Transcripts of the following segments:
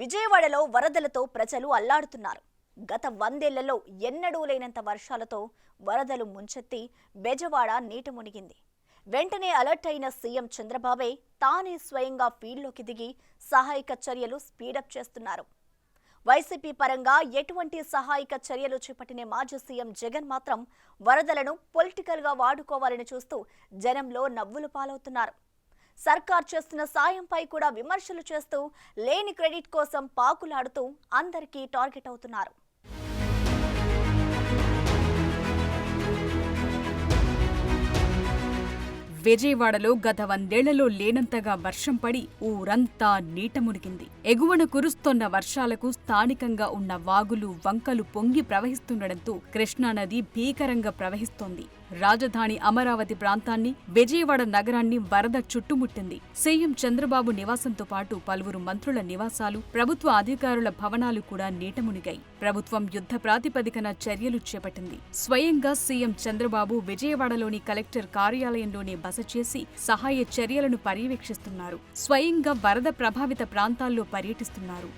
విజయవాడలో వరదలతో ప్రజలు అల్లాడుతున్నారు. గత 100 ఏళ్లలో ఎన్నడూ లేనంత వర్షాలతో వరదలు ముంచెత్తి బెజవాడ నీట మునిగింది. వెంటనే అలర్ట్ అయిన సీఎం చంద్రబాబే తానే స్వయంగా ఫీల్డ్లోకి దిగి సహాయక చర్యలు స్పీడప్ చేస్తున్నారు. వైసీపీ పరంగా ఎటువంటి సహాయక చర్యలు చేపట్టిన మాజీ సీఎం జగన్ మాత్రం వరదలను పొలిటికల్ గా వాడుకోవాలని చూస్తూ జనంలో నవ్వులు పాలవుతున్నారు. సర్కార్ చేస్తున్న సాయంపై కూడా విమర్శలు చేస్తూ లేని క్రెడిట్ కోసం పాకులాడుతూ అందరికీ టార్గెట్ అవుతున్నారు. విజయవాడలో గత 100 ఏళ్లలో లేనంతగా వర్షం పడి ఊరంతా నీట మునిగింది. ఎగువన కురుస్తోన్న వర్షాలకు స్థానికంగా ఉన్న వాగులు, వంకలు పొంగి ప్రవహిస్తుండటంతో కృష్ణానది భీకరంగా ప్రవహిస్తోంది. రాజధాని అమరావతి ప్రాంతాన్ని, విజయవాడ నగరాన్ని వరద చుట్టుముట్టింది. సీఎం చంద్రబాబు నివాసంతో పాటు పలువురు మంత్రుల నివాసాలు, ప్రభుత్వ అధికారుల భవనాలు కూడా నీట మునిగాయి. ప్రభుత్వం యుద్ధ ప్రాతిపదికన చర్యలు చేపట్టింది. స్వయంగా సీఎం చంద్రబాబు విజయవాడలోని కలెక్టర్ కార్యాలయంలోనే బస చేసి సహాయ చర్యలను పర్యవేక్షిస్తున్నారు. స్వయంగా వరద ప్రభావిత ప్రాంతాల్లో పర్యటిస్తున్నారు.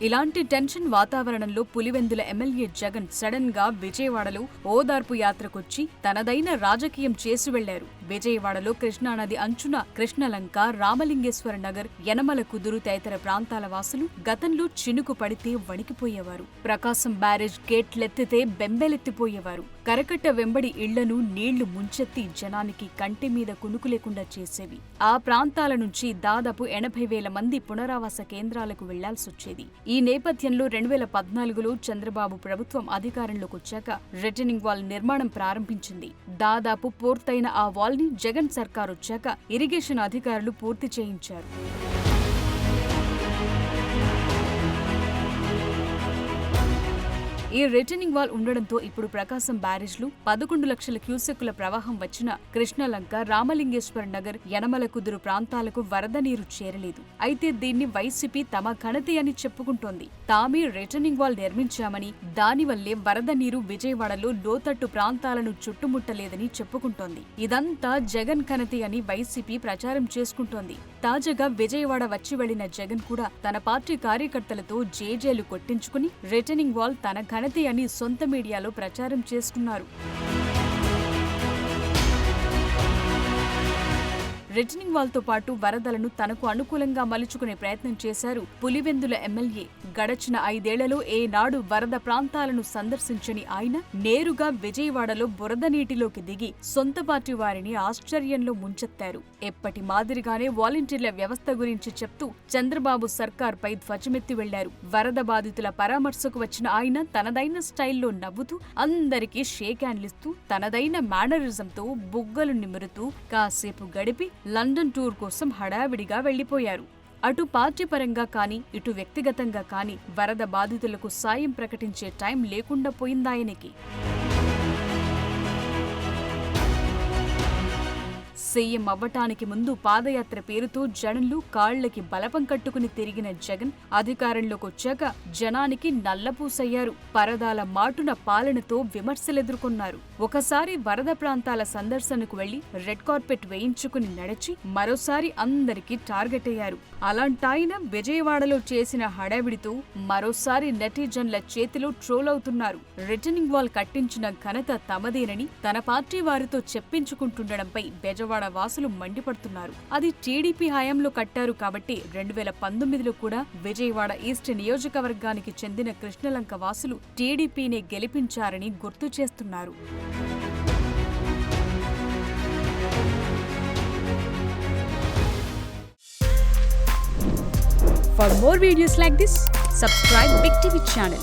ఇలాంటి టెన్షన్ వాతావరణంలో పులివెందుల ఎమ్మెల్యే జగన్ సడన్ గా విజయవాడలో ఓదార్పు యాత్రకొచ్చి తనదైన రాజకీయం చేసి వెళ్లారు. విజయవాడలో కృష్ణానది అంచున కృష్ణలంక, రామలింగేశ్వర నగర్, యనమల కుదురు తదితర ప్రాంతాల వాసులు గతంలో చినుకు పడితే వణికిపోయేవారు. ప్రకాశం బ్యారేజ్ గేట్లెత్తితే బెంబేలెత్తిపోయేవారు. కరకట్ట వెంబడి ఇళ్లను నీళ్లు ముంచెత్తి జనానికి కంటి మీద కునుకు లేకుండా చేసేవి. ఆ ప్రాంతాల నుంచి దాదాపు 80,000 మంది పునరావాస కేంద్రాలకు వెళ్లాల్సొచ్చేది. ఈ నేపథ్యంలో 2014లో చంద్రబాబు ప్రభుత్వం అధికారంలోకి వచ్చాక రిటర్నింగ్ వాల్ నిర్మాణం ప్రారంభించింది. దాదాపు పూర్తయిన ఆ వాల్ ని జగన్ సర్కార్ వచ్చాక ఇరిగేషన్ అధికారులు పూర్తి చేయించారు. ఈ రిటర్నింగ్ వాల్ ఉండడంతో ఇప్పుడు ప్రకాశం బ్యారేజ్లు 11 లక్షల క్యూసెక్కుల ప్రవాహం వచ్చిన కృష్ణలంక, రామలింగేశ్వర నగర్, యనమల కుదురు ప్రాంతాలకు వరద నీరు చేరలేదు. అయితే దీన్ని వైసీపీ తమ ఘనత అని చెప్పుకుంటోంది. తామే రిటర్నింగ్ వాల్ నిర్మించామని, దానివల్లే వరద నీరు విజయవాడలో లోతట్టు ప్రాంతాలను చుట్టుముట్టలేదని చెప్పుకుంటోంది. ఇదంతా జగన్ ఘనత అని వైసీపీ ప్రచారం చేసుకుంటోంది. తాజాగా విజయవాడ వచ్చి వెళ్లిన జగన్ కూడా తన పార్టీ కార్యకర్తలతో జేజేలు కొట్టించుకుని రిటర్నింగ్ వాల్ తన ఘనత అని సొంత మీడియాలో ప్రచారం చేస్తున్నారు. రిటర్నింగ్ వాల్ తో పాటు వరదలను తనకు అనుకూలంగా మలుచుకునే ప్రయత్నం చేశారు పులివెందుల ఎమ్మెల్యే. గడచిన 5 ఏళ్లలో ఏనాడు వరద ప్రాంతాలను సందర్శించని ఆయన నేరుగా విజయవాడలో బురద నీటిలోకి దిగి సొంత పార్టీ వారిని ఆశ్చర్యంలో ముంచెత్తారు. ఎప్పటి మాదిరిగానే వాలంటీర్ల వ్యవస్థ గురించి చెప్తూ చంద్రబాబు సర్కార్పై ధ్వజమెత్తి వెళ్లారు. వరద బాధితుల పరామర్శకు వచ్చిన ఆయన తనదైన స్టైల్లో నవ్వుతూ అందరికీ షేక్ హ్యాండ్లిస్తూ తనదైన మేనరిజంతో బుగ్గలు నిమురుతూ కాసేపు గడిపి లండన్ టూర్ కోసం హడావిడిగా వెళ్లిపోయారు. అటు పార్టీ పరంగా కానీ, ఇటు వ్యక్తిగతంగా కానీ వరద బాధితులకు సాయం ప్రకటించే టైం లేకుండా పోయిందాయనకి. సీఎం అవ్వటానికి ముందు పాదయాత్ర పేరుతో జనంలు కాళ్లకి బలపం కట్టుకుని తిరిగిన జగన్ అధికారంలోకి వచ్చాక జనానికి నల్లపూసయ్యారు. పరదాల మాటున పాలనతో విమర్శలెదుర్కొన్నారు. ఒకసారి వరద ప్రాంతాల సందర్శనకు వెళ్లి రెడ్ కార్పెట్ వేయించుకుని నడిచి మరోసారి అందరికీ టార్గెట్ అయ్యారు. అలాంటాయన విజయవాడలో చేసిన హడావిడితో మరోసారి నెటిజన్ల చేతిలో ట్రోల్ అవుతున్నారు. రిటర్నింగ్ వాల్ కట్టించిన ఘనత తమదేనని తన పార్టీ వారితో చెప్పించుకుంటుండడంపై బెజవాడ వాసులు మండిపడుతున్నారు. అది టీడీపీ హయాంలో కట్టారు కాబట్టి 2019లో కూడా విజయవాడ ఈస్ట్ నియోజకవర్గానికి చెందిన కృష్ణలంక వాసులు టీడీపీనే గెలిపించారని గుర్తు చేస్తున్నారు. For more videos like this, subscribe Big TV channel.